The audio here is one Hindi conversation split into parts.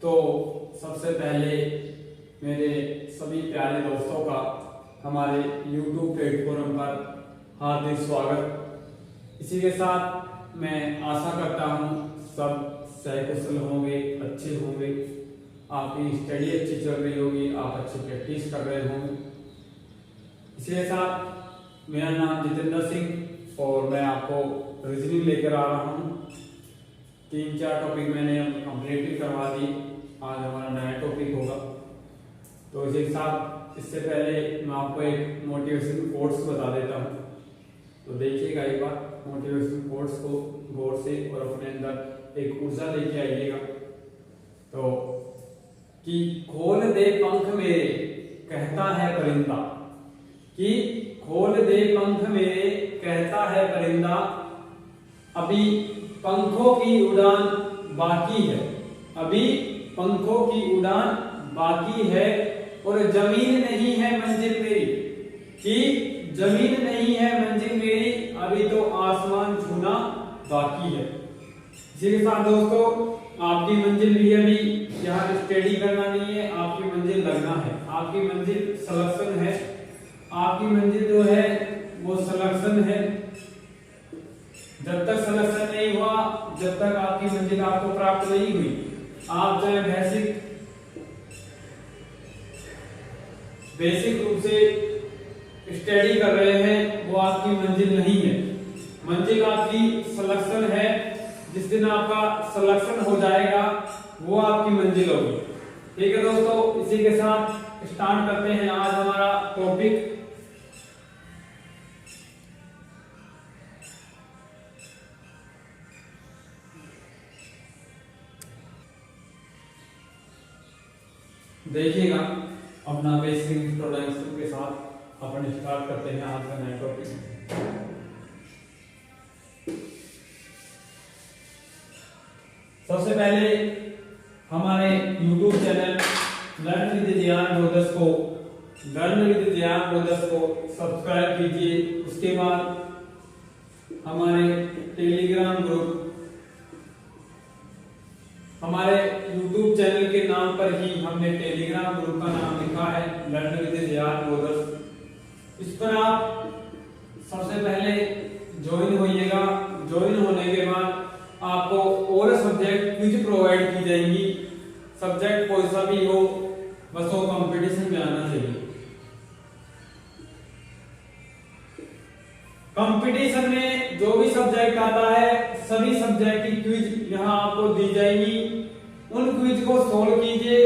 तो सबसे पहले मेरे सभी प्यारे दोस्तों का हमारे YouTube प्लेटफॉर्म पर हार्दिक स्वागत। इसी के साथ मैं आशा करता हूँ सब सहकुशल होंगे, अच्छे होंगे, आपकी स्टडी अच्छी चल रही होगी, आप अच्छी प्रैक्टिस कर रहे होंगे। इसी के साथ मेरा नाम जितेंद्र सिंह और मैं आपको रीजनिंग लेकर आ रहा हूँ। 3-4 टॉपिक मैंने कंप्लीट करवा दी, आज हमारा नया टॉपिक होगा। तो इसी के साथ इससे पहले मैं आपको एक मोटिवेशन कोट्स बता देता हूँ, तो देखिएगा एक बार मोटिवेशन कोट्स को गौर से और अपने अंदर एक ऊर्जा लेके आइएगा। तो कि खोल दे पंख मेरे कहता है परिंदा, कि खोल दे पंख मेरे कहता है परिंदा, अभी पंखों की उड़ान बाकी है, अभी पंखों की उड़ान बाकी है, और जमीन नहीं है मंजिल मेरी, कि जमीन नहीं है मंजिल मेरी, अभी तो आसमान छूना बाकी है। इसी के साथ दोस्तों आपकी मंजिल भी अभी यहाँ स्टडी करना नहीं है, आपकी मंजिल लगना है, आपकी मंजिल सिलेक्शन है, आपकी मंजिल जो है वो सिलेक्शन है। जब तक सिलेक्शन नहीं हुआ, जब तक आपकी मंजिल आपको प्राप्त नहीं हुई, आप चाहे बेसिक रूप से स्टडी कर रहे हैं, वो आपकी मंजिल नहीं है। मंजिल आपकी सिलेक्शन है। जिस दिन आपका सिलेक्शन हो जाएगा वो आपकी मंजिल होगी। ठीक है दोस्तों, इसी के साथ स्टार्ट करते हैं आज हमारा टॉपिक। देखिएगा अपना बेसिक इंट्रोडक्शन के साथ अपन स्टार्ट करते हैं आज का नया टॉपिक। सबसे पहले हमारे YouTube चैनल लर्न विद ज्ञान ब्रदर्स को सब्सक्राइब कीजिए। उसके बाद हमारे टेलीग्राम ग्रुप, हमारे YouTube चैनल के नाम पर ही हमने टेलीग्राम ग्रुप का नाम लिखा है लर्न विद ज्ञान ब्रदर्स। इस पर आप सबसे पहले ज्वाइन होइएगा। ज्वाइन होने के बाद आपको और सब्जेक्ट क्विज प्रोवाइड की जाएंगी। सब्जेक्ट कोई सा भी हो, बस वो कंपटीशन में आना चाहिए। कंपटीशन में जो भी सब्जेक्ट आता है, सभी सब्जेक्ट की क्विज यहाँ आपको दी जाएगी। उन क्विज को सोल्व कीजिए,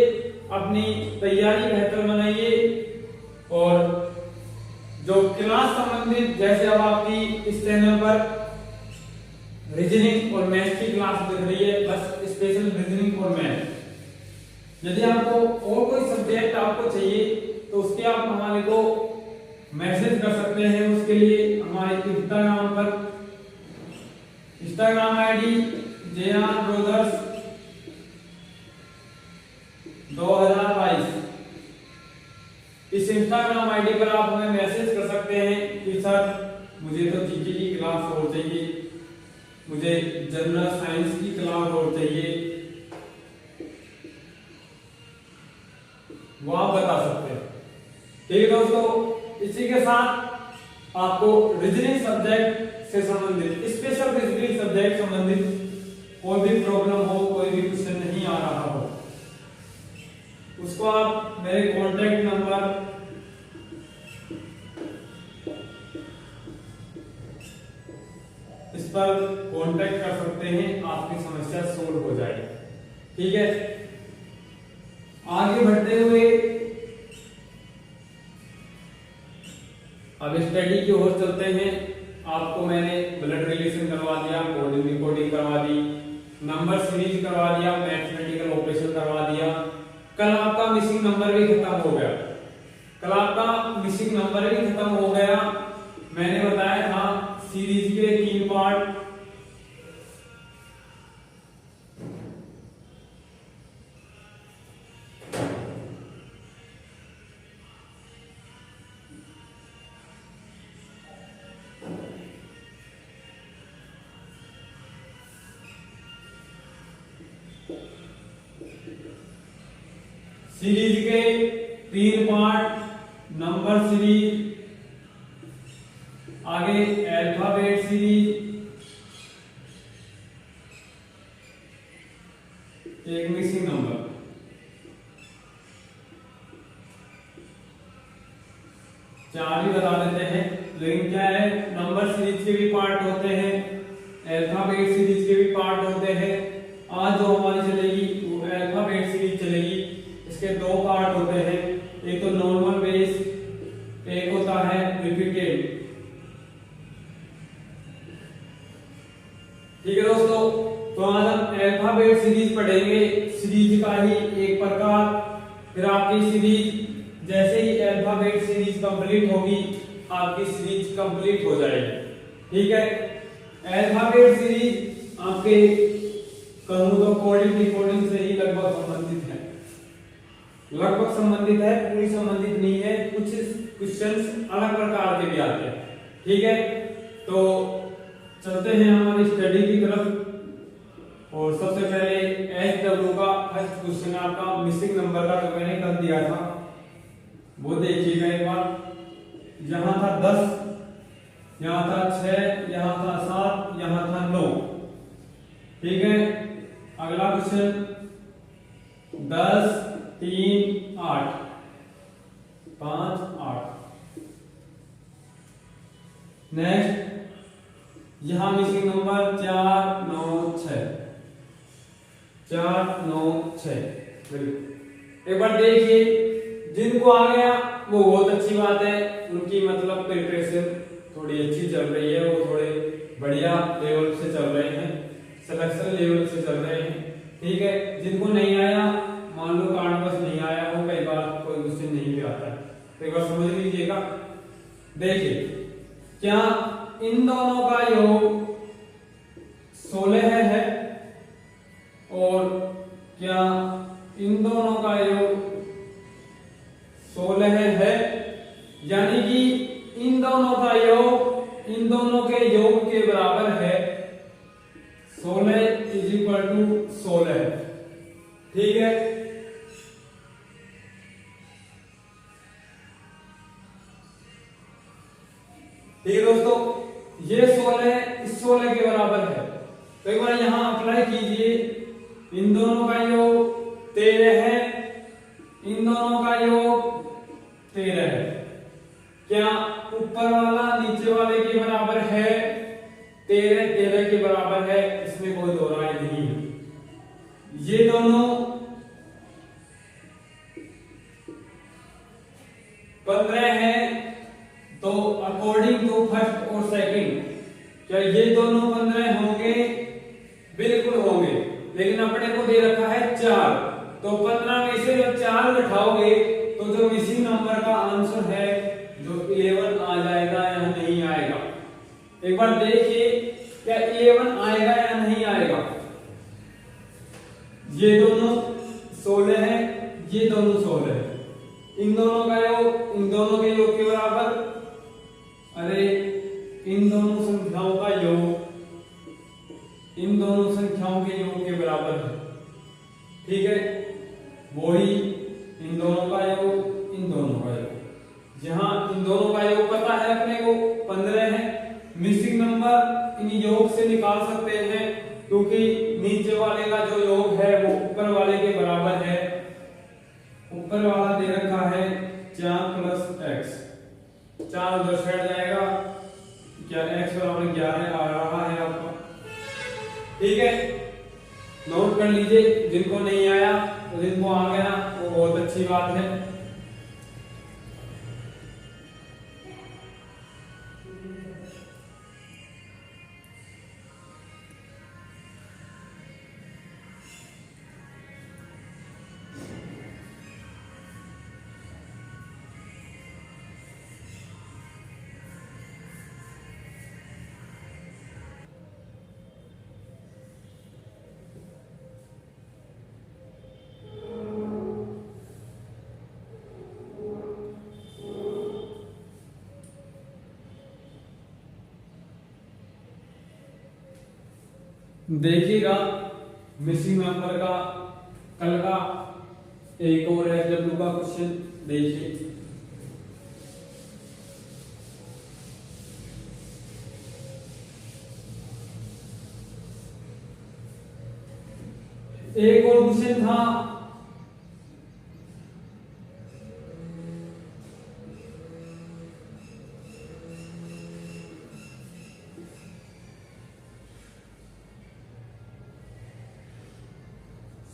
अपनी तैयारी बेहतर बनाइए। और जो क्लास संबंधित, जैसे अब आपकी इस चैनल पर रीजनिंग और मैथ की क्लास दिख रही है, बस स्पेशल रीजनिंग और मैथ। यदि आपको और कोई सब्जेक्ट आपको चाहिए तो उसके आप हमारे को मैसेज कर सकते हैं। उसके लिए हमारे इंस्टाग्राम आईडी JR Brothers 2022, इस इंस्टाग्राम आईडी पर आप हमें मैसेज कर सकते हैं कि सर मुझे तो जीके की क्लास और चाहिए, मुझे जनरल साइंस की क्लास और चाहिए, वो आप बता सकते हैं। ठीक है दोस्तों, इसी के साथ आपको रीजनिंग सब्जेक्ट से संबंधित, स्पेशल रीजनिंग सब्जेक्ट संबंधित कोई भी प्रॉब्लम हो, कोई भी क्वेश्चन नहीं आ रहा हो, उसको आप मेरे कॉन्टेक्ट नंबर इस पर कांटेक्ट कर सकते हैं, आपकी समस्या सोल्व हो जाएगी। ठीक है, आगे बढ़ते हुए अब स्टडी की ओर चलते हैं। आपको मैंने ब्लड रिलेशन करवा दिया, कोडिंग डिकोडिंग करवा दी, नंबर सीरीज करवा दिया, मैथमेटिकल ऑपरेशन करवा दिया। कल आपका मिसिंग नंबर भी खत्म हो गया। मैंने बताया था सीरीज के 3 पार्ट, सीरीज के 3 पार्ट, नंबर सीरीज, आगे अल्फाबेट सीरीज, एक मिसिंग नंबर। चार ही बता देते हैं, लेकिन क्या है, नंबर सीरीज के भी पार्ट होते हैं, अल्फाबेट सीरीज के भी पार्ट होते हैं। आज जो हमारी चलेगी वो अल्फाबेट सीरीज चलेगी। इसके 2 पार्ट होते हैं, एक तो नॉर्मल बेस, एक होता है रिपीटेड। ठीक है दोस्तों, तो आज हम अल्फाबेट सीरीज पढ़ेंगे, सीरीज का ही एक प्रकार। फिर आपकी सीरीज जैसे ही अल्फाबेट सीरीज कंप्लीट होगी, आपकी सीरीज कंप्लीट हो जाएगी। ठीक है, अल्फाबेट सीरीज आपके कहूं तो कोडिंग डिकोडिंग से ही लगभग संबंधित है, लगभग संबंधित है, पूरी संबंधित नहीं है, कुछ क्वेश्चंस अलग प्रकार के भी आते हैं। ठीक है, तो चलते हैं हमारी स्टडी की तरफ। और सबसे पहले SW का फर्स्ट क्वेश्चन आपका मिसिंग नंबर का, जो मैंने कर दिया था वो देखिएगा एक बार। यहाँ था 10, यहाँ था 6, यहाँ था 7, यहाँ था 9। ठीक है, अगला क्वेश्चन 10, 3, 8, 5, 8। नेक्स्ट यहां मिसिंग नंबर 4, 9, 6, 4, 9, 6। एक बार देखिए, जिनको आ गया वो बहुत अच्छी बात है, उनकी मतलब प्रिपरेशन थोड़ी अच्छी चल रही है, वो थोड़े बढ़िया लेवल से चल रहे हैं, सिलेक्शन लेवल से चल रहे हैं। ठीक है, जिनको नहीं आया, मान लो कार्ड बस नहीं आया, वो कई बार कोई क्वेश्चन नहीं भी आता है, तो एक बार समझ लीजिएगा। देखिए, क्या इन दोनों का योग 16 है, और क्या इन दोनों का योग 16 है, यानी कि इन दोनों का योग इन दोनों के योग के बराबर है। 16 इज इक्वल टू 16। ठीक है, ठीक है दोस्तों, ये 16 इस 16 के बराबर है। तो एक बार यहां अप्लाई कीजिए, इन दोनों का योग 13 है, इन दोनों का योग 13 है। क्या ऊपर वाला नीचे वाले के बराबर है? 13 13 के बराबर है, इसमें कोई दो राय नहीं है। ये दोनों 15 है, तो अकॉर्डिंग टू फर्स्ट और सेकंड क्या ये दोनों 15 होंगे? बिल्कुल होंगे, लेकिन अपने को दे रखा है 4, तो 15 में से जब 4 घटाओगे तो जो मिसिंग नंबर का आंसर है जो 11 आ जाएगा या नहीं आएगा। एक बार देखिए, क्या 11 आएगा या नहीं आएगा। ये दोनों 16 है, ये दोनों 16 है, इन दोनों का योग इन दोनों के योग के बराबर। अरे इन दोनों संख्याओं का योग इन दोनों संख्याओं के योग के बराबर है। ठीक है, वही इन दोनों का योग इन दोनों का योग। जहां इन दोनों का योग पता है अपने को 15 है, मिसिंग नंबर इन योग से निकाल सकते हैं, क्योंकि नीचे वाले का जो योग है वो ऊपर वाले के बराबर है। ऊपर वाला दे रखा है 4 + x, 4 उधर से हट जाएगा, क्या x बराबर 11 आ रहा है आपका। ठीक है, नोट कर लीजिए, जिनको नहीं आया तो जिनको आ गया वो बहुत अच्छी बात है। देखिएगा मिसिंग नंबर का कल का एक और SW का क्वेश्चन देखिए। एक और क्वेश्चन था,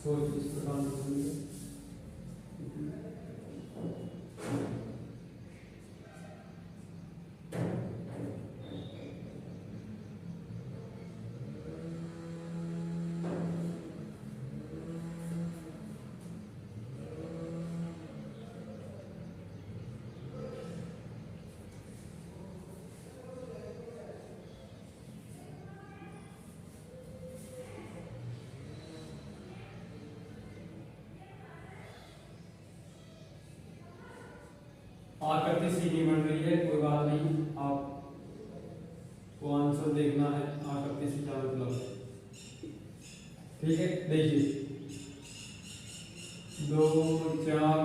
सोच इस प्रकार से आकृति सीधी बन रही है, कोई बात नहीं, आपको आंसर देखना है आकृति से क्या मतलब। ठीक है, देखिए 2 4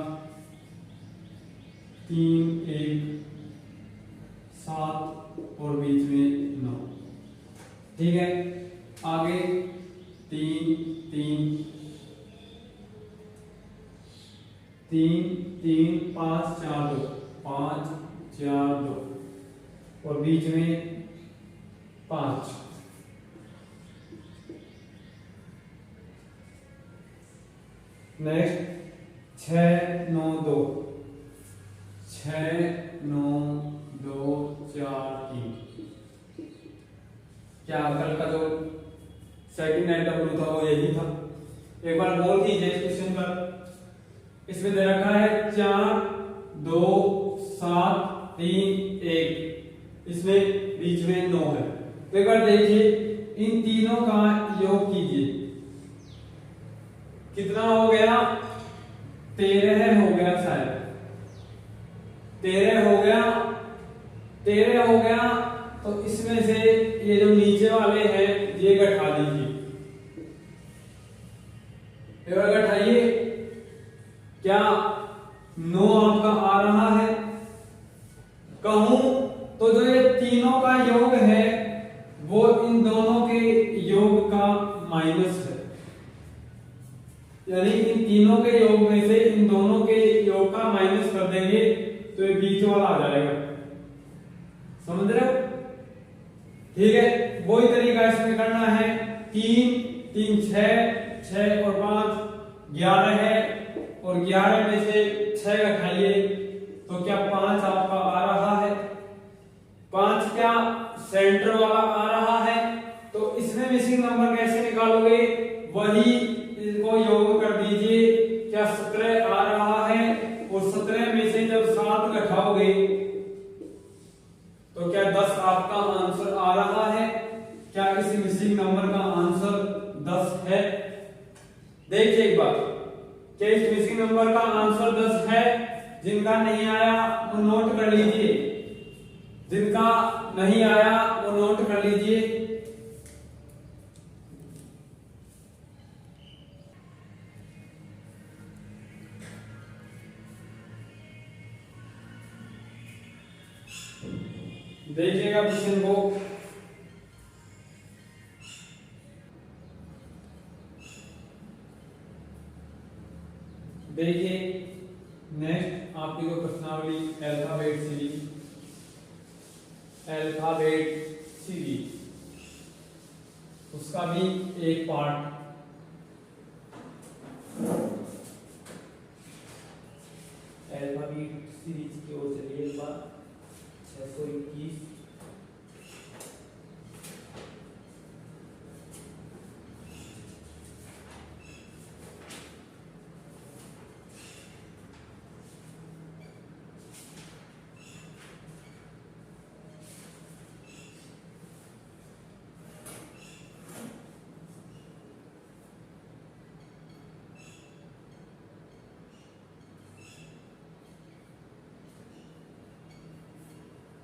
3 1 7 और बीच में 9। ठीक है, आगे 3 3 3 3 5 4 2 5 4 2 और बीच में 5। नेक्स्ट 6 9 2 6 9 2 4 3। क्या कल का जो सेकंड SW था वो यही था। एक बार गौर कीजिए इस क्वेश्चन पर। इसमें दे रखा है 4 2 7 3 1, इसमें बीच में 9 है। तो एक बार देखिए इन तीनों का योग कीजिए, कितना हो गया? 13 हो गया, शायद 13 हो गया, 13 हो गया। तो इसमें से ये जो नीचे वाले हैं ये घटा दीजिए, घटाइए। क्या 9 आपका आ रहा है? कहूं तो जो ये तीनों का योग है वो इन दोनों के योग का माइनस है, यानी इन तीनों के योग में से इन दोनों के योग का माइनस कर देंगे तो ये बीच वाला आ जाएगा। समझ रहे हो? ठीक है, वही तरीका इसमें करना है। 3 3 6 और 5 11 है, और 11 में से 6 घटाइए तो क्या 5 आपका आ रहा है? 5 क्या सेंटर वाला आ रहा है? तो इसमें मिसिंग नंबर कैसे निकालोगे? वही इसको योग कर दीजिए। क्या 17 आ रहा है? और 17 में से जब 7 घटाओगे तो क्या 10 आपका आंसर आ रहा है? क्या इस मिसिंग नंबर का आंसर 10 है? देखिए एक बार, क्या इस मिसिंग नंबर का आंसर 10 है? जिनका नहीं आया वो नोट कर लीजिए, जिनका नहीं आया वो नोट कर लीजिए। देखिएगा क्वेश्चन को। देखिए नेक्स्ट आपकी जो प्रश्नावली अल्फाबेट सीरीज, उसका भी एक पार्ट अल्फाबेट सीरीज की ओर चलिए एक बार। 621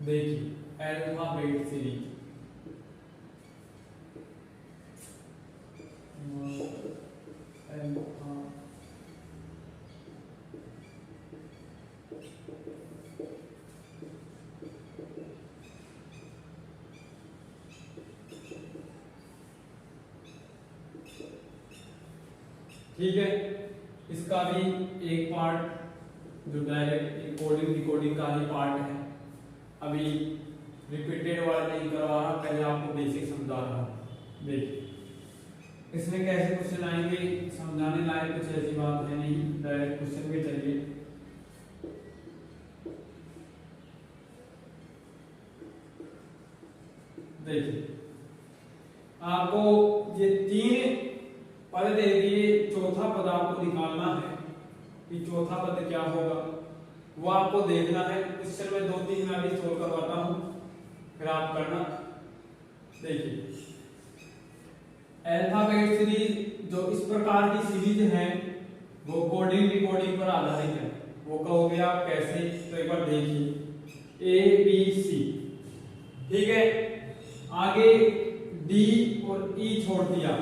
देखिए अल्फाबेट सीरीज ठीक है, इसका भी एक पार्ट जो डायरेक्ट कोडिंग डिकोडिंग का ही पार्ट है, अभी रिपीटेड वाला नहीं करवा रहा, पहले आपको बेसिक समझा रहा हूं। देखिए इसमें कैसे क्वेश्चन आएंगे, समझाने लायक कुछ ऐसी बात है नहीं, डायरेक्ट क्वेश्चन पे चलिए। देखिए आपको ये 3 पद दे दिए, चौथा पद आपको निकालना है कि चौथा पद क्या होगा, वो आपको देखना है। क्वेश्चन में 2-3 मैं भी सोल्व करवाता हूं, फिर आप करना। देखिए अल्फाबेट सीरीज जो इस प्रकार की सीरीज है वो कोडिंग डिकोडिंग पर आधारित है। वो कहोगे आप कैसे, तो एक बार देखिए ABC, ठीक है, आगे D और E छोड़ दिया,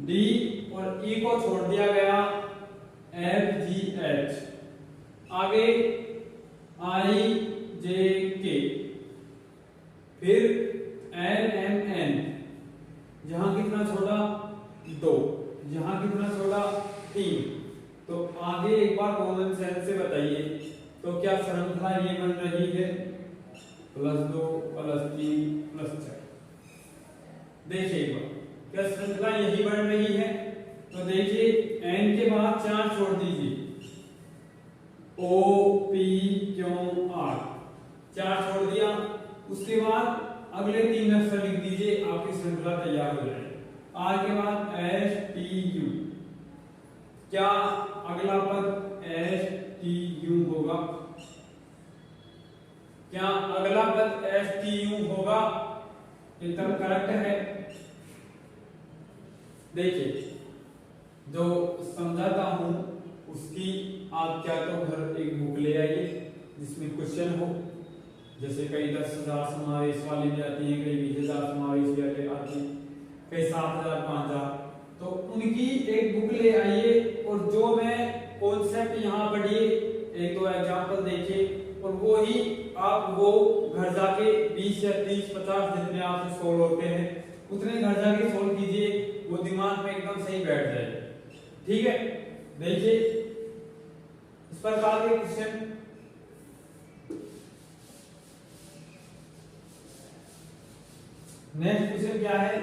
D और E को छोड़ दिया गया FGH, आगे IJK, फिर LMN, यहां कितना छोड़ा 2, यहां कितना छोड़ा 3, तो आगे एक बार कॉमन सेंस से बताइए तो क्या श्रृंखला ये बन रही है +2 +3 +4। देखिए एक बार क्या श्रृंखला यही बन रही है, तो देखिए n के बाद 4 छोड़ दीजिए, O P Q R 4 छोड़ दिया, उसके बाद अगले 3 अक्षर लिख दीजिए, आपकी श्रृंखला तैयार हो जाएगी। R के बाद S T U, क्या अगला पद S T U होगा, क्या अगला पद S T U होगा, एकदम करेक्ट है। देखिए जो समझाता हूं उसकी आप क्या तो घर एक बुक ले आइए जिसमें क्वेश्चन हो, जैसे कई 10,000 समावेश वाली भी आती है, कई 20,000 समावेश भी आती है, कई 7,000 5,000, तो उनकी एक बुक ले आइए और जो मैं कॉन्सेप्ट यहाँ पढ़िए, 1-2 एग्जाम्पल देखिए और वो ही आप वो घर जाके 20 या 30-50 जितने आपसे सोल्व होते हैं उतने घर जाके सोल्व कीजिए, वो दिमाग में एकदम सही बैठ जाए। ठीक है, देखिए इस प्रकार के क्वेश्चन नेक्स्ट क्वेश्चन क्या है,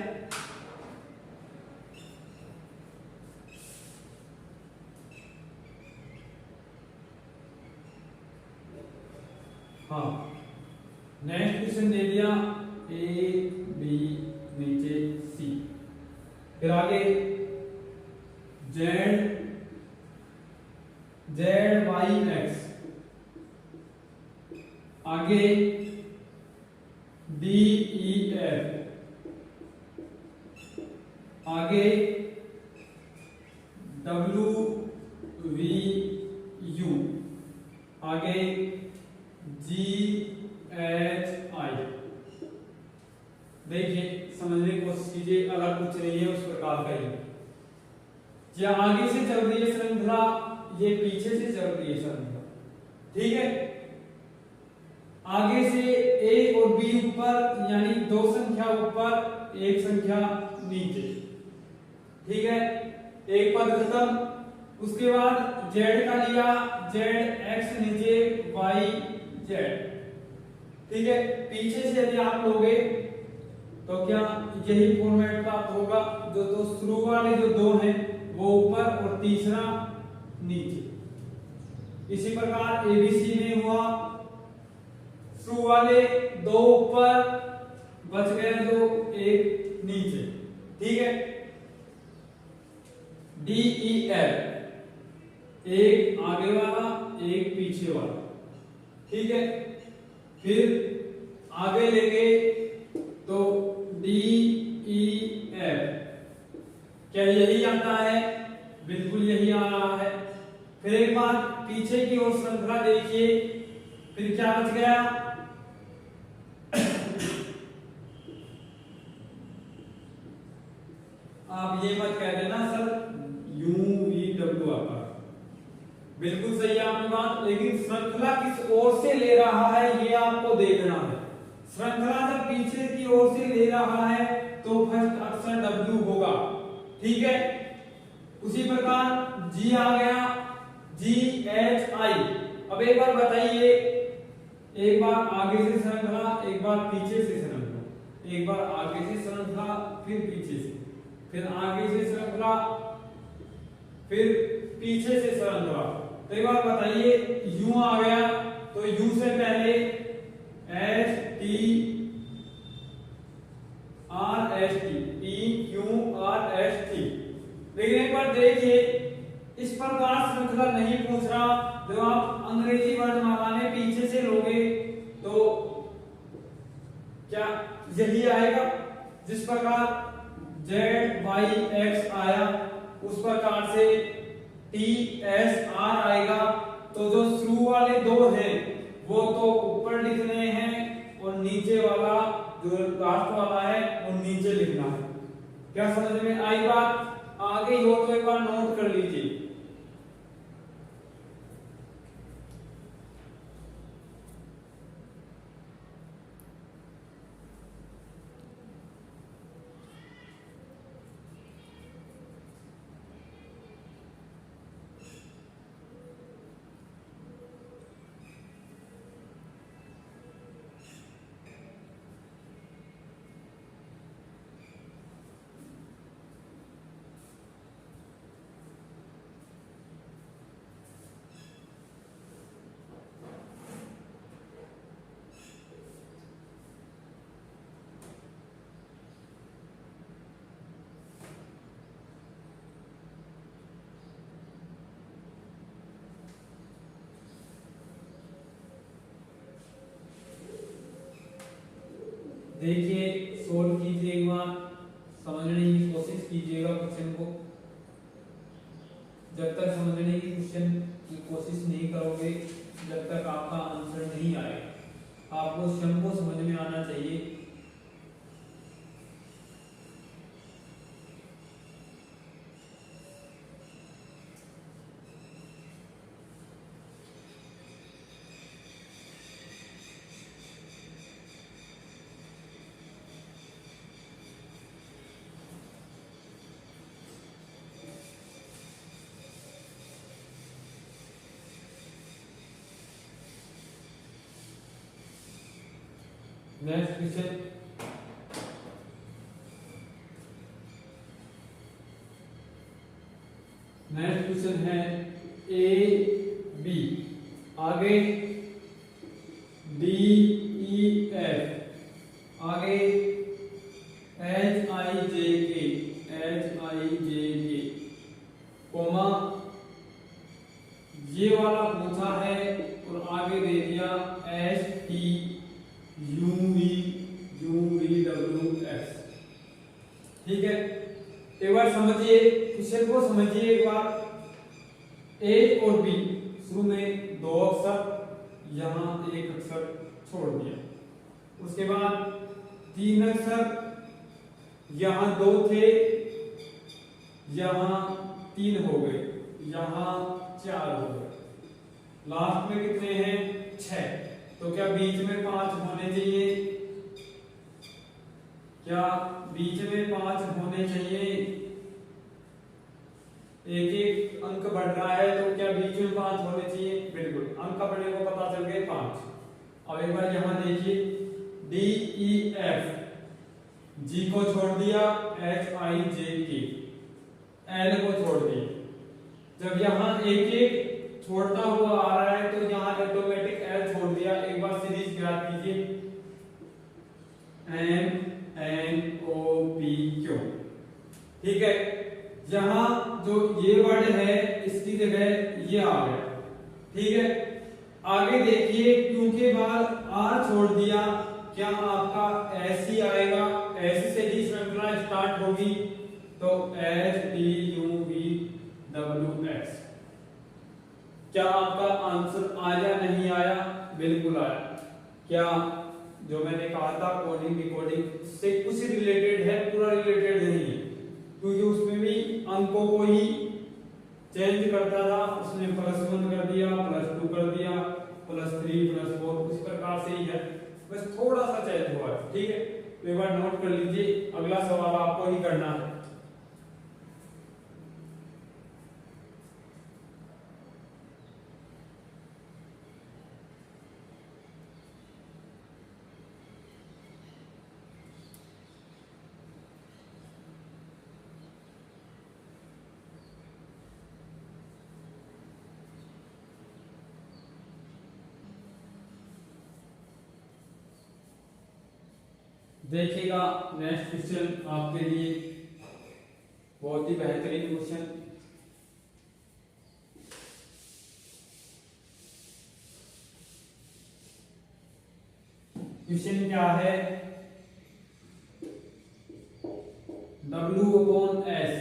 हाँ नेक्स्ट क्वेश्चन दे दिया A B नीचे C, फिर आगे Z Y X, आगे D E F, आगे W V U, आगे G H I। देखिए समझने की कोशिश कीजिए, अगर कुछ नहीं है उस प्रकार का ही, या आगे से चल रही है श्रृंखला, ये पीछे से चल रही है श्रृंखला, ठीक है, आगे से A और B ऊपर यानी 2 संख्या ऊपर 1 संख्या नीचे, ठीक है, एक पद खत्म, उसके बाद Z का लिया, Z X नीचे Y Z, ठीक है, पीछे से यदि आप लोगे तो क्या यही फॉर्मेट प्राप्त होगा, जो तो शुरू वाले जो 2 हैं वो ऊपर और तीसरा नीचे। इसी प्रकार ABC में हुआ, शुरू वाले 2 ऊपर बच गए 2, 1 नीचे, ठीक है। DEF, एक आगे वाला एक पीछे वाला, ठीक है, फिर आगे लेंगे तो DEF, क्या यही आता है, बिल्कुल यही आ रहा है। फिर एक बार पीछे की ओर श्रृंखला देखिए, फिर क्या बच गया, आप ये मत कह देना सर UVW आता, बिल्कुल सही है आपकी बात, लेकिन श्रृंखला किस ओर से ले रहा है ये आपको देखना है। श्रृंखला जब पीछे की ओर से ले रहा है तो फर्स्ट अक्षर W होगा, ठीक है। उसी प्रकार जी आ गया, GHI। अब एक बार बताइए, एक बार आगे से श्रृंखला, एक बार पीछे से श्रृंखला, एक बार आगे से श्रृंखला फिर पीछे से, फिर आगे से श्रृंखला फिर पीछे से श्रृंखला। तो एक बार बताइए, यू आ गया तो यू से पहले STRST, PQRST। लेकिन एक बार देखिए, इस प्रकार श्रृंखला नहीं पूछ रहा। जब आप अंग्रेजी वर्णमाला में पीछे से लोगे तो क्या यही आएगा? जिस प्रकार ZYX आया उस प्रकार से TSR आएगा। तो जो शुरू वाले दो हैं वो तो ऊपर लिखने हैं और नीचे वाला जो लास्ट वाला है वो नीचे लिखना है। क्या समझ में आई बात? आगे हो तो एक बार नोट कर लीजिए। देखिए, सोल्व कीजिए, एक बार समझने की कोशिश कीजिएगा क्वेश्चन को। जब तक समझने की क्वेश्चन की कोशिश नहीं करोगे, जब तक आपका आंसर नहीं आएगा। आपको क्वेश्चन को समझ में आना चाहिए। नेक्स्ट क्वेश्चन, नेक्स्ट क्वेश्चन है AB, आगे DEF, आगे HIJK, कोमा ये वाला पूछा है और आगे दे दिया STUVWX। ठीक है, एक बार समझिए क्वेश्चन को, समझिए एक बार। A और B शुरू में दो अक्षर, यहाँ एक अक्षर छोड़ दिया। उसके बाद तीन अक्षर, यहाँ दो थे, यहाँ तीन हो गए, यहाँ चार हो गए, लास्ट में कितने हैं? 6। तो क्या बीच में 5 होने चाहिए? क्या बीच में 5 होने चाहिए? एक एक अंक बढ़ रहा है तो क्या बीच में 5 होने चाहिए? बिल्कुल, अंक बढ़ने को पता चल गए 5। अब एक बार यहां देखिए, DEF, G को छोड़ दिया, HIJK, L को छोड़ दिया। जब यहाँ एक एक छोड़ता हुआ आ रहा है तो यहाँ ऑटोमेटिक L छोड़ दिया। एक बार सीरीज याद कीजिए, MNOPQ। ठीक है, यहाँ जो ये वर्ड है इसकी जगह ये आ गया। ठीक है, आगे देखिए, Q के बाद R छोड़ दिया, क्या आपका S ही आएगा? S से ही श्रृंखला स्टार्ट होगी, तो STUVWX। क्या आपका आंसर आया? नहीं आया? बिल्कुल आया। क्या जो मैंने कहा था कोडिंग डिकोडिंग से कुछ रिलेटेड है, पूरा रिलेटेड नहीं है, क्योंकि उसमें भी अंकों को ही चेंज करता था। उसने +1 कर दिया, +2 कर दिया, +3, +4, उस प्रकार से ही है, बस थोड़ा सा चेंज हुआ है। ठीक है, तो एक बार नोट कर लीजिए, अगला सवाल आपको ही करना है। देखिएगा नेक्स्ट क्वेश्चन आपके लिए बहुत ही बेहतरीन क्वेश्चन। क्वेश्चन क्या है, W/S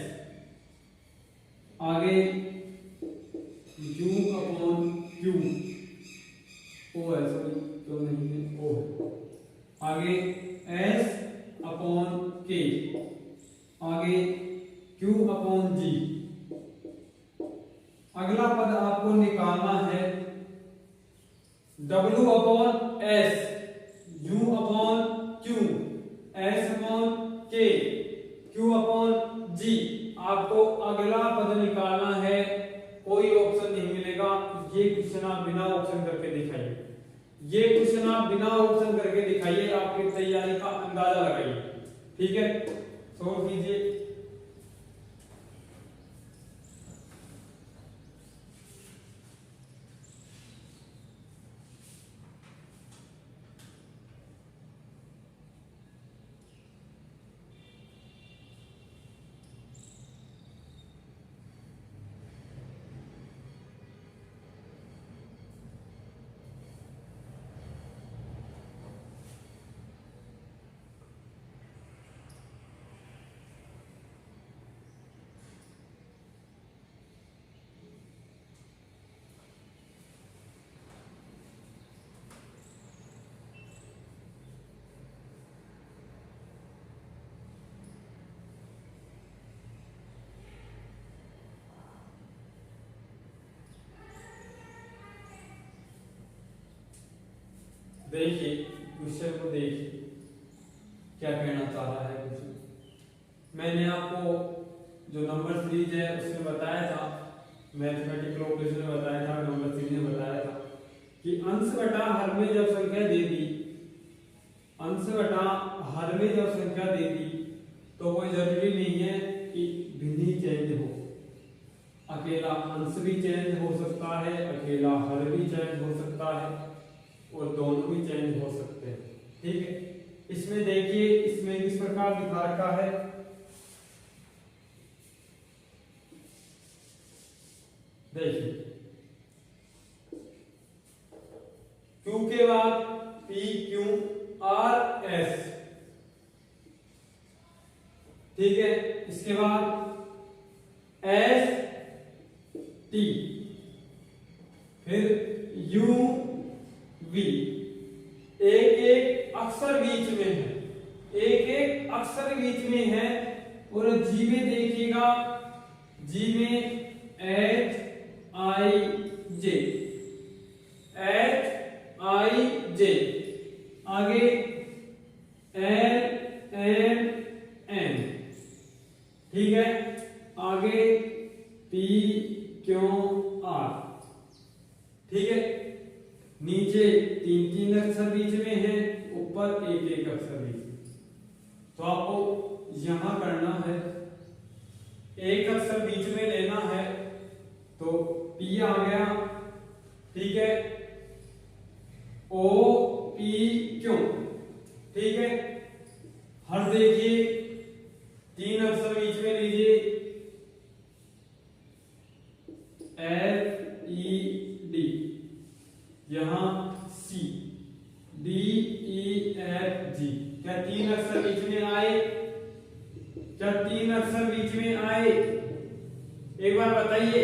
आगे U/Q, O है, सॉरी तो नहीं है, O है, आगे S/K, आगे Q/G। अगला पद आपको निकालना है W/S, U/Q, S/K, Q/G। आपको अगला पद निकालना है, कोई ऑप्शन नहीं मिलेगा। ये क्वेश्चन आप बिना ऑप्शन करके दिखाइए, ये क्वेश्चन आप बिना ऑप्शन करके दिखाइए, आपकी तैयारी का अंदाजा लगाइए। ठीक है, सॉल्व कीजिए। देखिए क्वेश्चन को, देखिए क्या कहना चाह रहा है क्वेश्चन। मैंने आपको जो नंबर सीरीज है उसमें बताया था, मैथमेटिकल ऑपरेशन में बताया था, नंबर सीरीज में बताया था कि अंश बटा हर में जब संख्या दे दी, अंश बटा हर में जब संख्या दे दी तो कोई जरूरी नहीं है कि भिन्न ही चेंज हो। अकेला अंश भी चेंज हो सकता है, अकेला हर भी चेंज हो सकता है, और दोनों भी चेंज हो सकते हैं। ठीक है, इसमें देखिए, इसमें इस प्रकार दिखा रखा है, देखिए Q के बाद PQRS, ठीक है, इसके बाद ST, फिर UV। एक एक अक्षर बीच में है, एक एक अक्षर बीच में है। और जी में देखिएगा, जी में HIJ, HIJ, आगे LNN, ठीक है, आगे PQR, ठीक है। नीचे तीन तीन अक्षर बीच में है, ऊपर एक एक अक्षर बीच में। तो आपको यहां करना है, एक अक्षर बीच में लेना है, तो P आ गया, ठीक है, OPQ, ठीक है। हर देखिए तीन अक्षर बीच में लीजिए, FED, यहां C, DEFG। क्या तीन अक्षर बीच में आए? क्या तीन अक्षर बीच में आए? एक बार बताइए,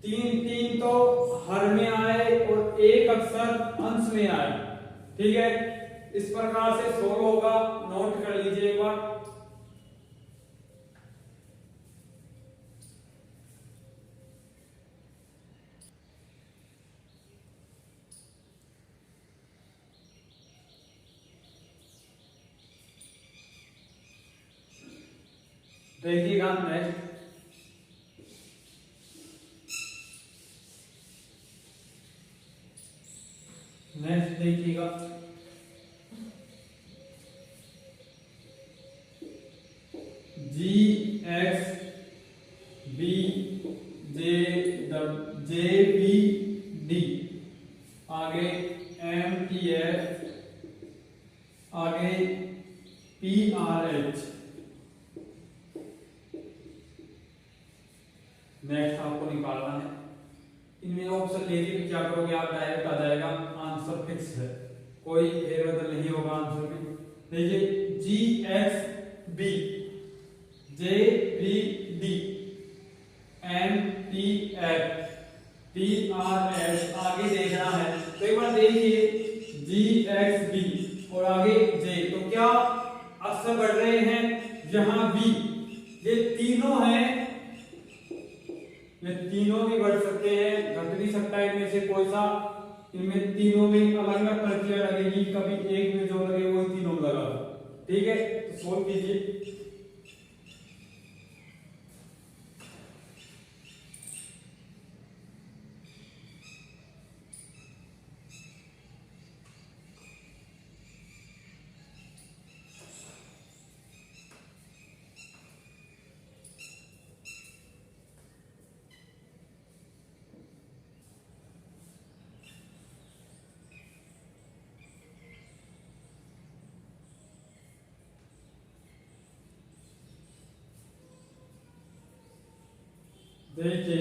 तीन तीन तो हर में आए और एक अक्षर अंश में आए, ठीक है। इस प्रकार से सोल्व होगा, नोट कर लीजिए एक बार। देखिएगा नेक्स्ट, नेक्स्ट देखिएगा, JBD, आगे MTF, आगे PRH। नेक्स्ट आपको निकालना है, इनमें ऑप्शन लेके क्या करोगे आप, डायरेक्ट आ जाएगा, आंसर फिक्स है, कोई फेरबदल नहीं होगा आंसर में। देखिए GXB, JBD, MPF, PRS, आगे देखना है तो एक बार देखिए GXB और आगे J, तो क्या अक्षर बढ़ रहे हैं, यहाँ B, ये तीनों हैं, ये तीनों भी बढ़ सकते हैं, घट नहीं सकता इनमें से कोई सा, इनमें तीनों में अलग अलग प्रक्रिया लगेगी, कभी एक में जो लगे वो तीनों में लगा। ठीक है, तो सोल्व कीजिए। देखिए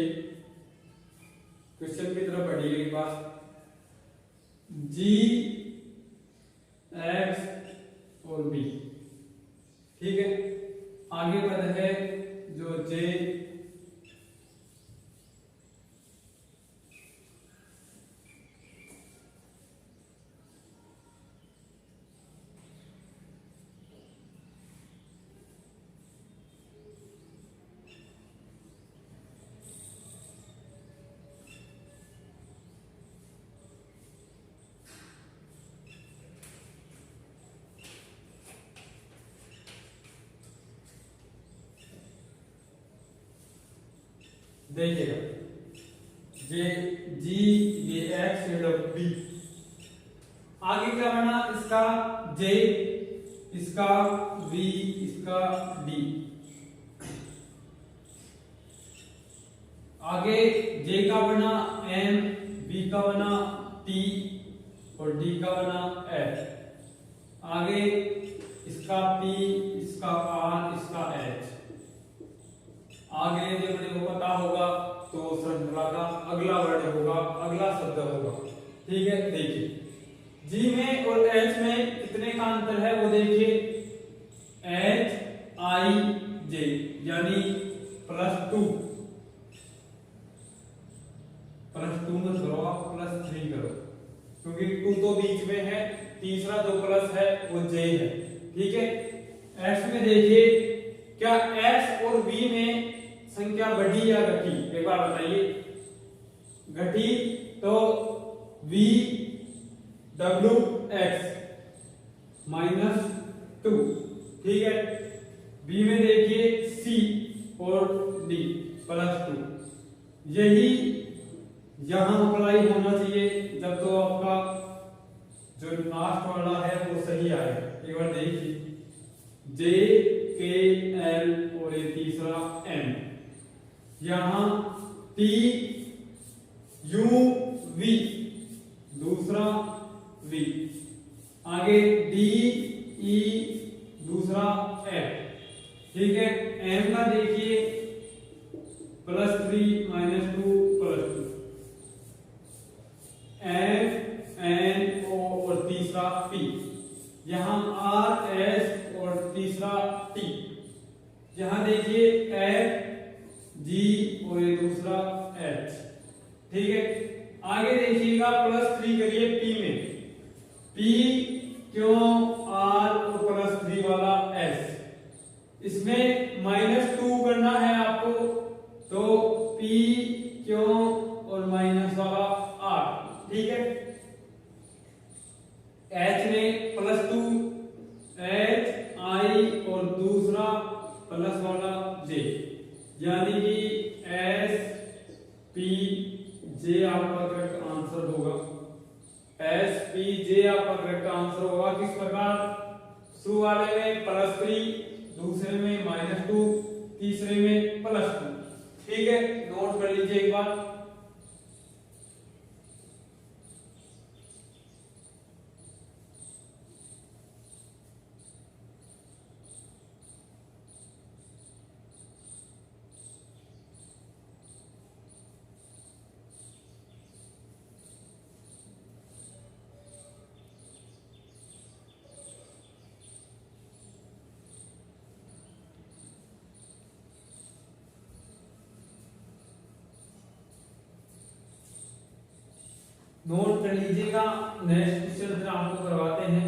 क्वेश्चन की तरफ बढ़िए एक बार, GX और B, ठीक है, आगे पद है जो J, देखिएगा G, ये X, ये B, आगे क्या बना इसका J, इसका V, इसका D, आगे J का बना M, V का बना T और D का बना F, आगे इसका P, इसका R, इसका H, आगे जब देखो पता होगा तो श्रृंखला का अगला वर्ड होगा, अगला शब्द होगा। ठीक है, देखिए G में और H में कितने का अंतर है वो देखिए, HIJ यानी +2, +2 मत करो आप, +3 करो, क्योंकि 2 तो बीच में है, तीसरा जो प्लस है वो J है। ठीक है, X में देखिए क्या S और B में संख्या बढ़ी या घटी, एक बार बताइए, घटी तो VWX -2, ठीक है, B में देखिए C और D +2, यही यहां अप्लाई होना चाहिए जब तो आपका जो लास्ट वाला है वो सही आएगा। एक बार देखिए JKL और ये तीसरा M, यहां TUV दूसरा V, आगे DE दूसरा F, ठीक है, M का देखिए +3 -2 +2, MNO और तीसरा P, यहां RS और तीसरा T, यहां देखिए F G और ये दूसरा H। ठीक है, आगे देखिएगा +3 करिए P में, P क्यों R और +3 वाला S, इसमें -2 करना है आपको तो P क्यों और माइनस वाला R। ठीक है, H में +2 H I और दूसरा प्लस वाला J, यानी कि S P J आपका करेक्ट आंसर होगा। S P J आपका करेक्ट आंसर होगा। किस प्रकार, शुरू वाले में +3, दूसरे में -2, तीसरे में +2। ठीक है, नोट कर लीजिए एक बार। नोट कर लीजिएगा। नेक्स्ट क्वेश्चन फिर आपको करवाते हैं।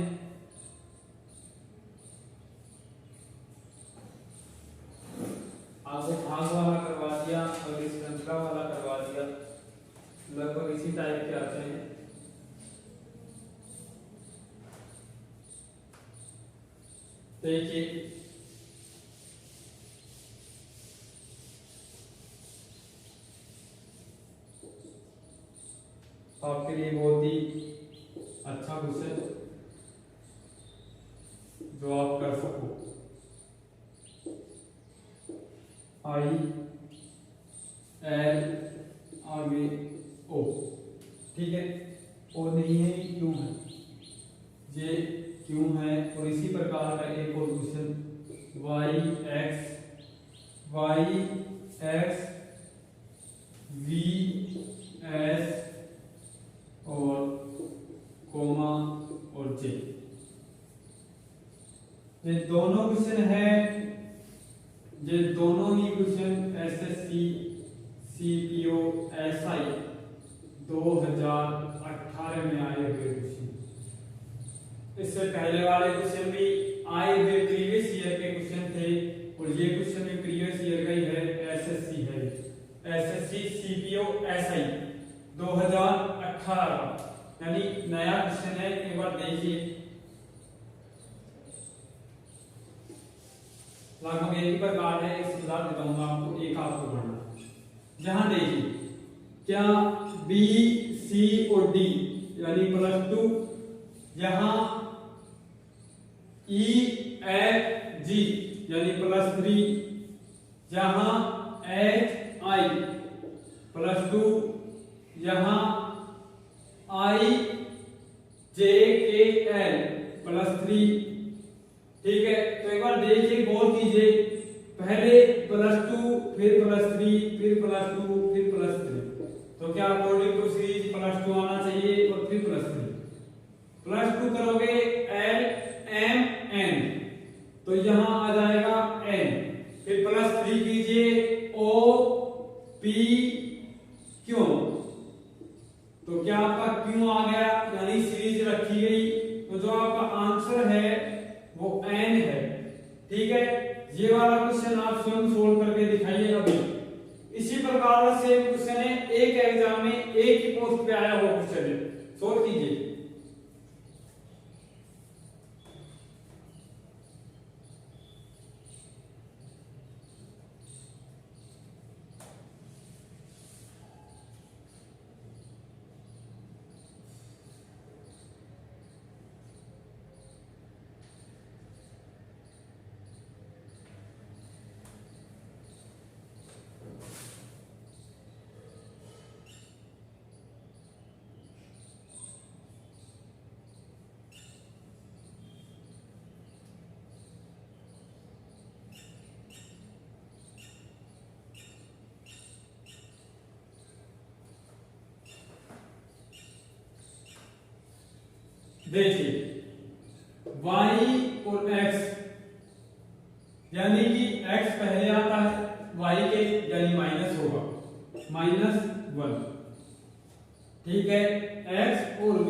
आपको भाग वाला करवा दिया और इस श्रृंखला वाला करवा दिया, लगभग इसी टाइप के आते हैं। देखिए आपके लिए बहुत ही अच्छा क्वेश्चन जो आप कर सको। आई एल आगे ओ, ठीक है, ओ नहीं है क्यों है, ये क्यों है। और इसी प्रकार का एक और question Y x V S और कोमा और जे, ये दोनों क्वेश्चन है। ये दोनों ही क्वेश्चन एसएससी सीपीओ एसआई 2018 में आए हुए क्वेश्चन। इससे पहले वाले क्वेश्चन भी आए हुए प्रीवियस ईयर के क्वेश्चन थे और ये क्वेश्चन भी प्रीवियस ईयर का ही है। एसएससी है, एसएससी सीपीओ एसआई 2018 का, यानी नया क्वेश्चन है। एक बार देखिए, लगभग एक ही प्रकार है। एक सुझाव देता हूँ आपको, एक आपको पढ़ना। जहां देखिए क्या बी सी और डी यानी +2, यहाँ ई एफ जी यानी +3, यहाँ एच आई +2, यहाँ आई जे के एल +3, ठीक है। तो एक बार देखिए, गौर कीजिए, पहले +2 फिर +3 फिर +2 फिर +3, तो क्या अकॉर्डिंग टू सीरीज +2 आना चाहिए और फिर +3 करोगे एल एम एन, तो यहां आ जाएगा एन, फिर +3 कीजिए ओ पी क्यू, तो क्या आपका क्यू आ गया, यानी सीरीज रखी गई। तो जो आपका आंसर है वो एन है, ठीक है। ये वाला क्वेश्चन आप स्वयं सोल्व करके दिखाइए अभी। इसी प्रकार से क्वेश्चन है, एक एग्जाम में एक ही पोस्ट पे आया हुआ क्वेश्चन है, सोल्व कीजिए। देखिए y और x, यानी कि x पहले आता है y के, यानी माइनस होगा -1, ठीक है। x और v,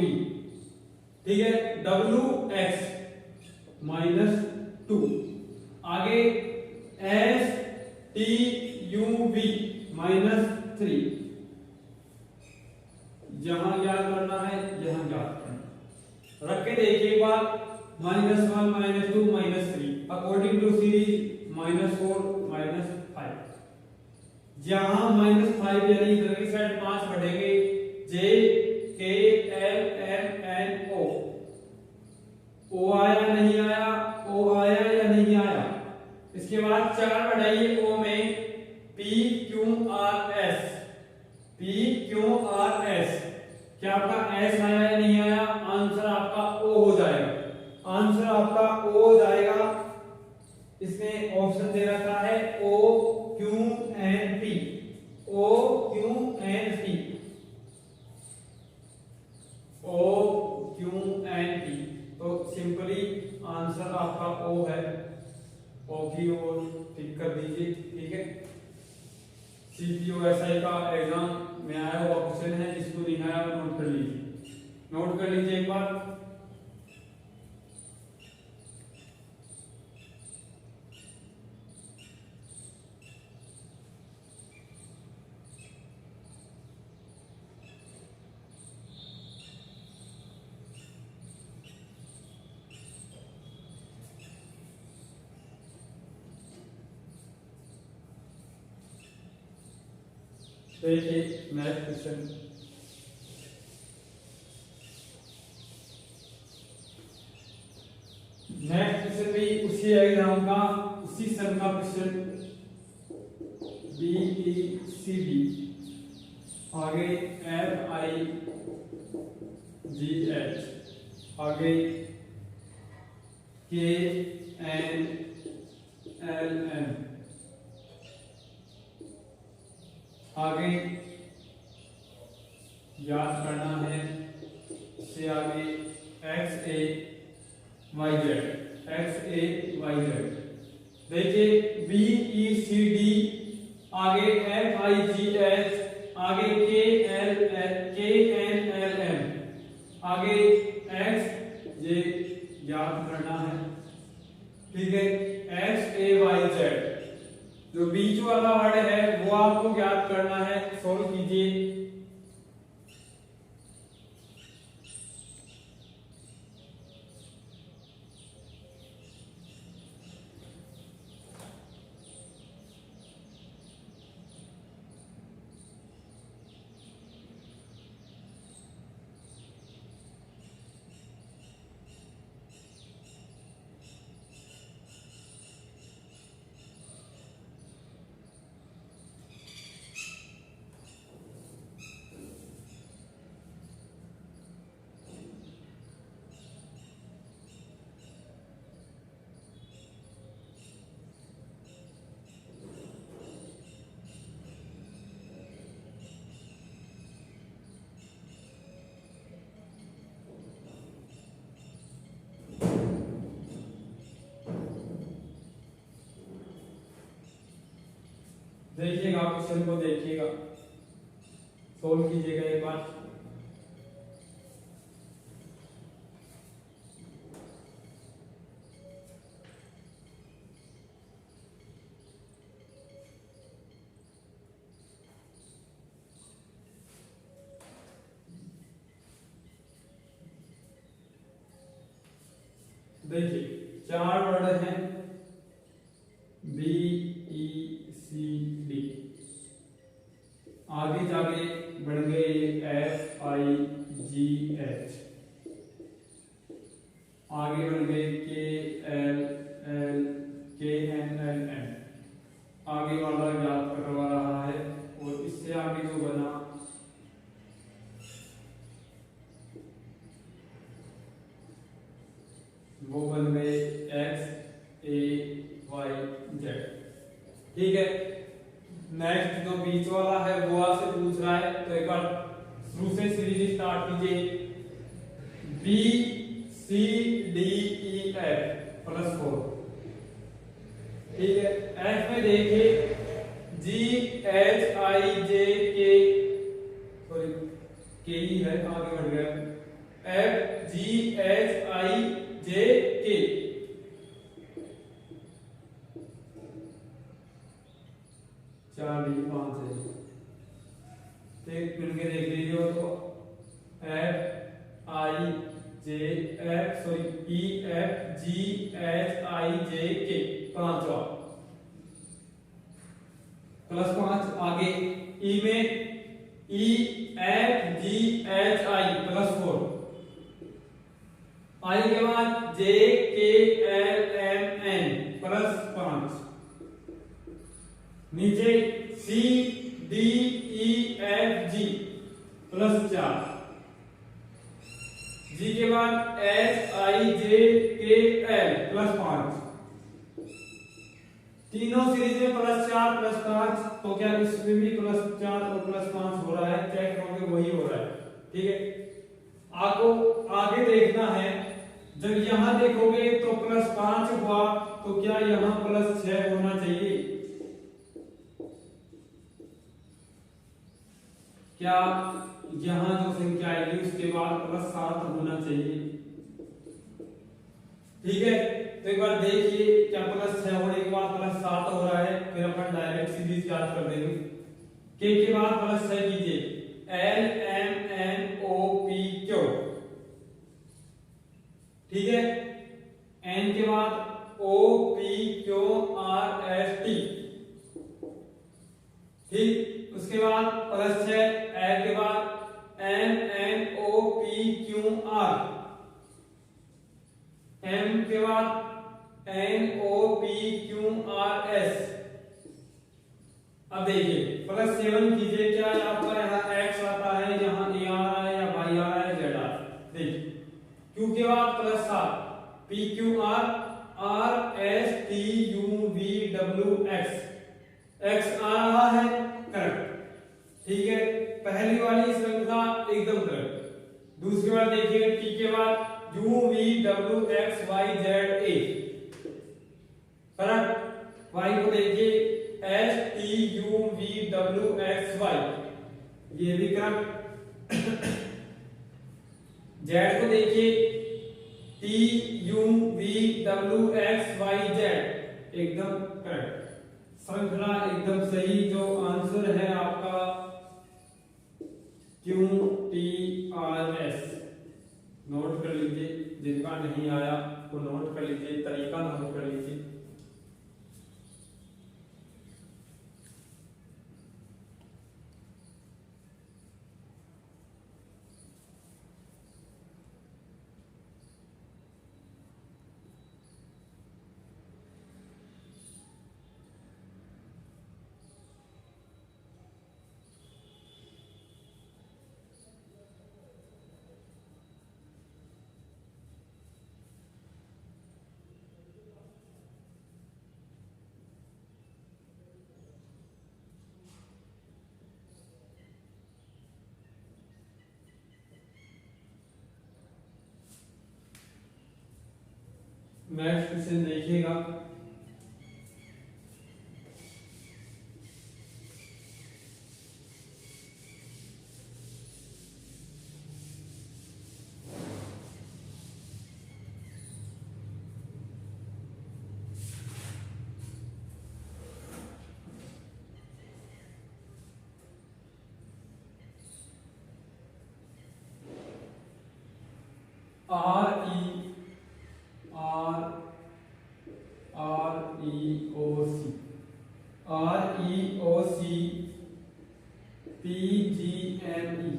ठीक है, wx -2, आगे s t u v -3, यहां याद करना है, यहां याद करना है। रख के देखिए एक बार, -1 -2 -3, अकॉर्डिंग टू सीरीज -4 -5, जहां -5 यानी इधर की साइड 5 बढ़ेंगे, जे के एल एम एन ओ आया नहीं आया, ओ आया या नहीं आया। इसके बाद 4 बढ़ाइए, ओ में P Q R S, P Q R S, क्या आपका एस आया या नहीं आया, आंसर आपका ओ हो जाएगा, आंसर आपका ओ हो जाएगा। इसमें ऑप्शन दे रखा है O Q N P, O Q N P, O Q N P, तो सिंपली आंसर आपका ओ है, ओ की ओर टिक कर दीजिए, ठीक है। सीपीओ एसआई का एग्जाम में आया हुआ क्वेश्चन है, जिसको नहीं आया वो नोट कर लीजिए। नोट कर लीजिए एक बार। देखिए नेक्स्ट क्वेश्चन, भी उसी एग्जाम का उसी सन का क्वेश्चन, BECD, आगे FIGH, आगे KNLM, आगे याद करना है इससे आगे XAYZ। देखिए BECD, आगे FIGH, आगे KNLM, आगे X, ये याद करना है, ठीक है। XAYZ, जो बीच वाला वर्ड है वो आपको याद करना है, सोल्व कीजिए। देखिएगा क्वेश्चन को, देखिएगा, सोल्व कीजिएगा एक बार। देखिए 4 वर्ड हैं BECD, आगे जाके बढ़ गए FIGH, आगे बढ़ गए KNLM, आगे वाला याद करवा रहा है, और इससे आगे जो बना वो बन गए XAYZ, ठीक है। नेक्स्ट जो बीच वाला है वो आपसे पूछ रहा है, तो एक बार शुरू से सीरीज स्टार्ट कीजिए। BCDEF +4, ठीक है। F में देखिए GHIJK, सॉरी के ही है, आगे बढ़ गया, FGHIJK, 4 5 है, मिलके देख लीजिए तो EFGHIJK 5 +5, आगे ई में EFGHI +4, आई के बाद JKLMN +5, नीचे CDEFG +4, G के बाद HIJKL +5, तीनों सीरीज में +4 +5, तो क्या इसमें भी +4 और +5 हो रहा है, चेक करोगे वही हो रहा है, ठीक है। आपको आगे देखना है, जब यहां देखोगे तो +5 हुआ, तो क्या यहां +6 होना चाहिए? क्या यहाँ जो संख्या आएगी उसके बाद +7 होना चाहिए। ठीक है, तो एक बार देखिए क्या +6 होने के बाद +7 हो रहा है, फिर अपन डायरेक्ट सीधी याद कर देंगे। के बाद +6 कीजिए, LMNOPQ। ठीक है, N के बाद OPQRST। ठीक, उसके बाद +6, L के बाद MNOPQR, M के बाद NOPQRS। अब देखिए +7 कीजिए, क्या आपका यहाँ X आता है, यहाँ A आ रहा है, या Y आ रहा है, Z आ रहा है। देखिए Q के बाद +7, PQR RSTUVWX, X आ रहा है, करेक्ट। ठीक है, पहली वाली श्रृंखला एकदम करेक्ट। दूसरी बार देखिए T के बाद UVWXYZA, करेक्ट। Y को देखिए STUVWXY, ये भी करेक्ट। Z को देखिए TUVWXYZ, एकदम करेक्ट। श्रृंखला एकदम सही। जो आंसर है आपका QTRS। नोट कर लीजिए, जिनका नहीं आया वो नोट कर लीजिए, तरीका नोट कर लीजिए। नेक्स्ट क्वेश्चन देखिएगा। REOC PGME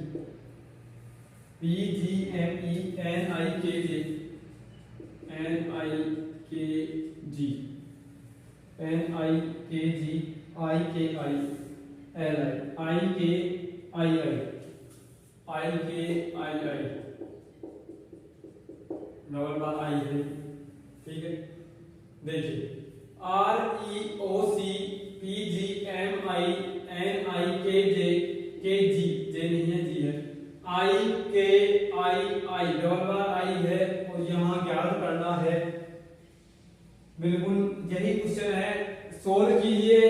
NIKJ IKI double बार आई है। ठीक है, देखिए REOC PGMI NIKJ, KG जे नहीं है, जी है, IKII डबल बार आई है, और यहाँ ज्ञात करना है। बिल्कुल यही क्वेश्चन है, सोल्व कीजिए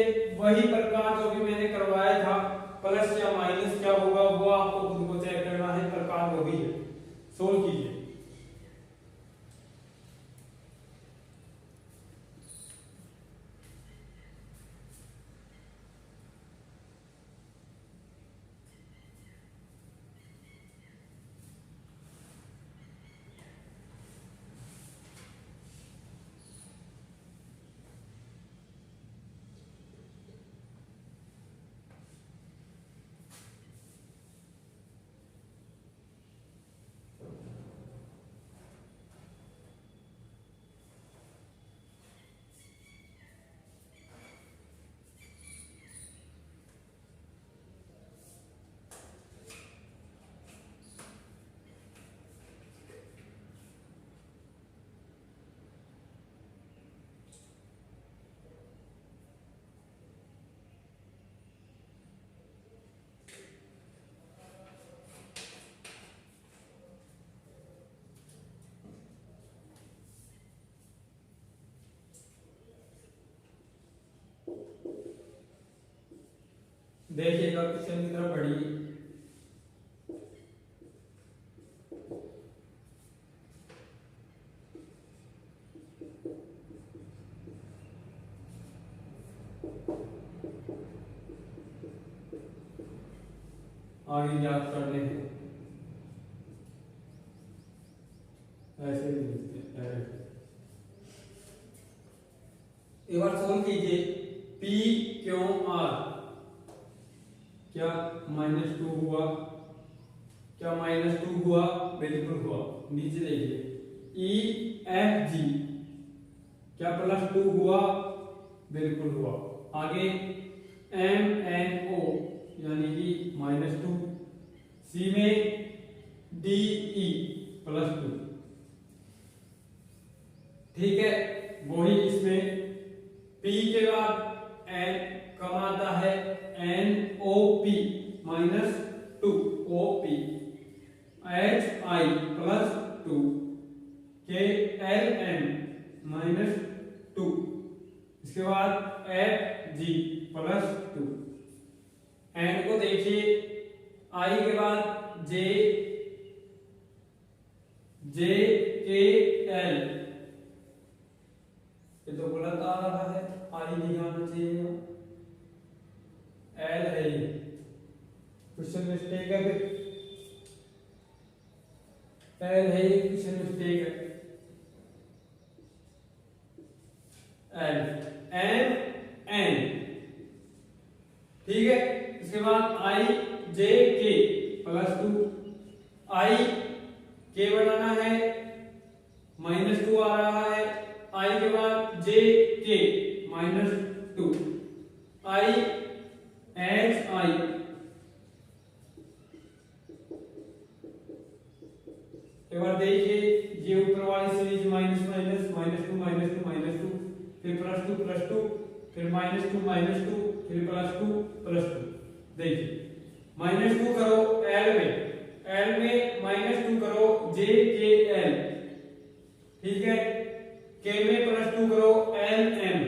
वही प्रकार जो भी मैंने करवाया था, प्लस या माइनस क्या होगा वो आपको खुद को चेक करना है, प्रकार वही है, सोल्व कीजिए। देखिएगा क्वेश्चन की तरफ बढ़िए। आगे याद कर ले ऐसे भी लिखते हैं। एक बार सोल्व कीजिए P क्यों R, क्या -2 हुआ? क्या -2 हुआ? बिल्कुल हुआ। नीचे देखिए E F G, क्या +2 हुआ? बिल्कुल हुआ। आगे M N O यानी कि -2, C में D E +2, ठीक है। वही इसमें P के बाद N कम आता है NOP -2 OP, HI +2, KLM -2, इसके बाद FG +2। N को देखिए I के बाद JKL, ये तो गलत आ रहा है, आई नहीं आना चाहिए, एल है ये, क्वेश्चन मिस्टेक है, फिर एल है ये, क्वेश्चन मिस्टेक है। एल एन एन, ठीक है। इसके बाद आई जे के +2, आई के बनाना है -2 आ रहा है, आई के बाद जे के -2, आई एच आई, एक बार देखिए ये ऊपर वाली सीरीज -, -2, फिर +2, फिर -2, फिर +2। देखिए -2 करो एल में -2 करो जे के एल, ठीक है। के में +2 करो एल एम,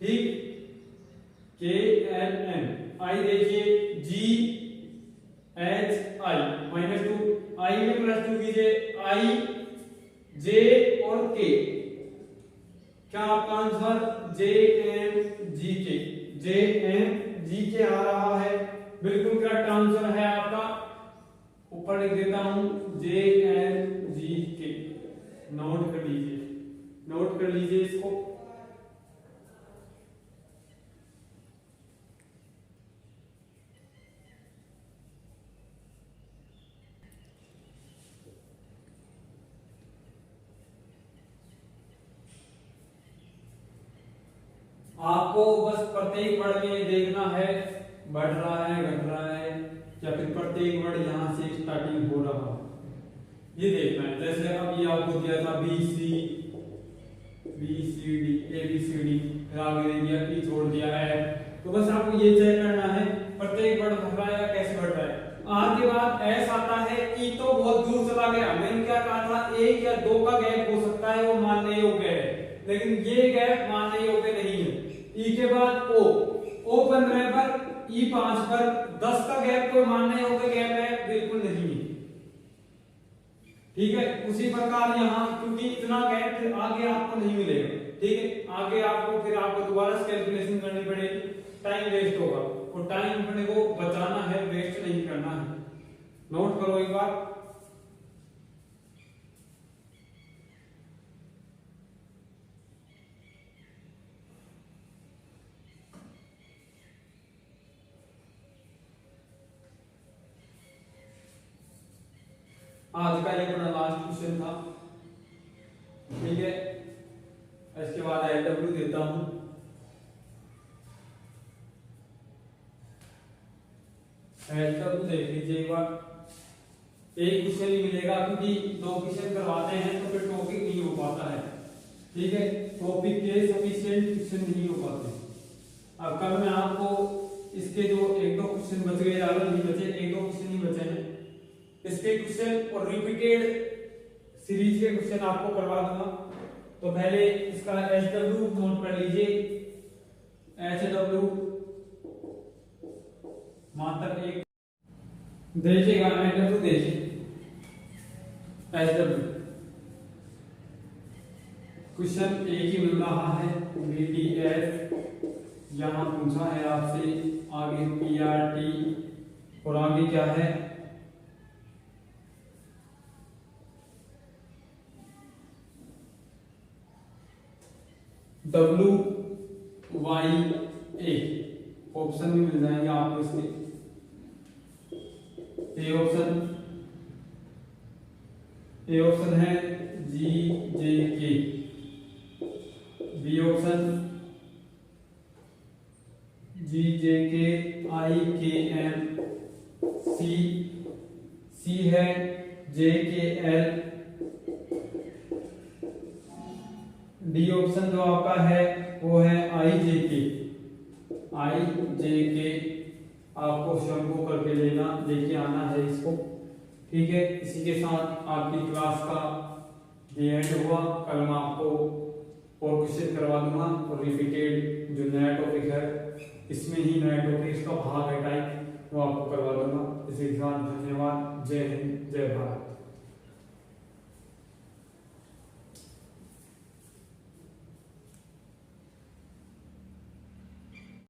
ठीक, के एल एम। आई देखिए जी एच आई -2, आई में +2 कीजिए, आई जे और के, क्या आपका आंसर जे एम जी के आ रहा है, बिल्कुल करेक्ट आंसर है आपका। ऊपर लिख देता हूं जे एम जी के, नोट कर लीजिए इसको। आपको बस प्रत्येक वर्ड में देखना है बढ़ रहा है घट रहा है, या फिर प्रत्येक वर्ड यहां से स्टार्टिंग हो रहा है, ये देखना है। जैसे अब ये आपको दिया था B C D A B C D, फिर आगे दे दिया ई छोड़ दिया है, तो बस आपको ये चेक करना है प्रत्येक वर्ड बढ़ रहा है या कैसे बढ़ रहा है। आर के बाद एस आता है, ई तो बहुत दूर चला गया, मैंने क्या कहा था 1 या 2 का गैप हो सकता है, वो मानने योग्य है, लेकिन ये गैप मानने योग्य नहीं है। ई के बाद ओ 15 पर, ई 5 पर, 10 का गैप कोई मानने योग्य गैप है? बिल्कुल नहीं है, ठीक है। उसी प्रकार यहाँ क्योंकि इतना गैप फिर आगे आपको नहीं मिलेगा, ठीक है। आगे आपको दोबारा से कैलकुलेशन करनी पड़ेगी, टाइम वेस्ट होगा, और टाइम अपने को बचाना है, वेस्ट नहीं करना है। नोट करो एक बार। आज का ये अपना लास्ट क्वेश्चन था, ठीक है। इसके बाद LW देता हूं, LW देख लीजिए एक बार। एक क्वेश्चन ही मिलेगा क्योंकि 2 क्वेश्चन करवाते हैं तो फिर टॉपिक नहीं हो पाता है, ठीक है। टॉपिक के सफिशिएंट क्वेश्चन नहीं हो पाते। अब कल मैं आपको इसके जो 1-2 क्वेश्चन बच गए, ज्यादा नहीं बचे, 1-2 क्वेश्चन ही बचे हैं, इसके क्वेश्चन और रिपीटेड सीरीज के क्वेश्चन आपको करवा दूंगा। तो पहले इसका HW नोट कर लीजिए, HW मात्र एक देखिएगा, HW देखिए, HW क्वेश्चन एक ही मिल रहा है, BDS यहाँ पूछा है आपसे, आगे PRT और आगे क्या है, WYA ऑप्शन भी मिल जाएंगे आपको इसके। ए ऑप्शन है GJK, बी ऑप्शन GJKIKM, सी है JKL, डी ऑप्शन जो आपका है वो है IJK। आपको शंको करके लेके आना है इसको, ठीक है। इसी के साथ आपकी क्लास का एंड हुआ। कल मैं आपको और क्वेश्चन करवा दूंगा और रिपीटेड जो नया टॉपिक है इसमें ही नया टॉपिक इसका भाग है टाइप वो आपको करवा दूंगा। इसी के साथ धन्यवाद।